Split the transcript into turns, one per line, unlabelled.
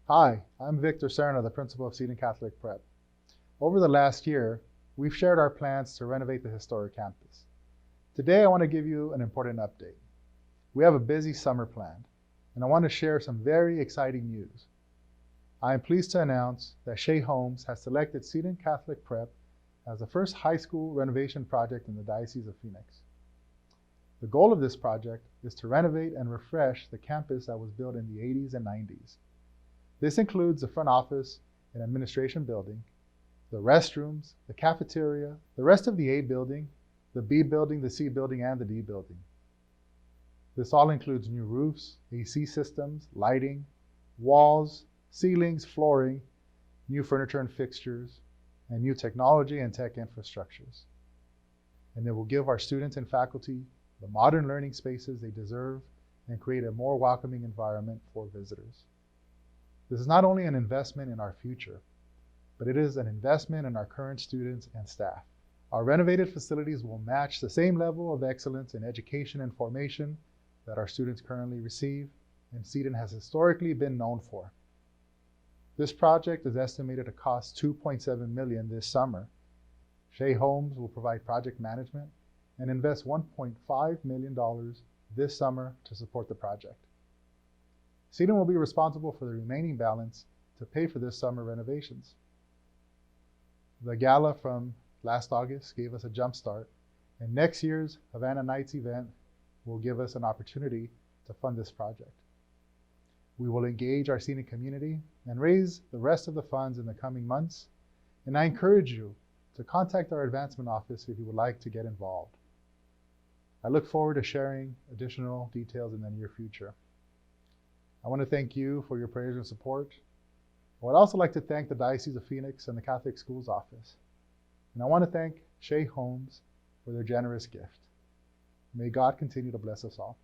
Hi, I'm Victor Serna, the principal of Seton Catholic Prep. Over the last year, we've shared our plans to renovate the historic campus. Today, I want to give you an important update. We have a busy summer planned, and I want to share some very exciting news. I am pleased to announce that Shea Homes has selected Seton Catholic Prep as the first high school renovation project in the Diocese of Phoenix. The goal of this project is to renovate and refresh the campus that was built in the 80s and 90s. This includes the front office and administration building, the restrooms, the cafeteria, the rest of the A building, the B building, the C building, and the D building. This all includes new roofs, AC systems, lighting, walls, ceilings, flooring, new furniture and fixtures, and new technology and tech infrastructures. And it will give our students and faculty the modern learning spaces they deserve and create a more welcoming environment for visitors. This is not only an investment in our future, but it is an investment in our current students and staff. Our renovated facilities will match the same level of excellence in education and formation that our students currently receive, and Seton has historically been known for. This project is estimated to cost $2.7 million this summer. Shea Homes will provide project management and invest $1.5 million this summer to support the project. Seton will be responsible for the remaining balance to pay for this summer renovations. The gala from last August gave us a jump start, and next year's Havana Nights event will give us an opportunity to fund this project. We will engage our Seton community and raise the rest of the funds in the coming months, and I encourage you to contact our advancement office if you would like to get involved. I look forward to sharing additional details in the near future. I want to thank you for your prayers and support. I would also like to thank the Diocese of Phoenix and the Catholic Schools Office. And I want to thank Shea Homes for their generous gift. May God continue to bless us all.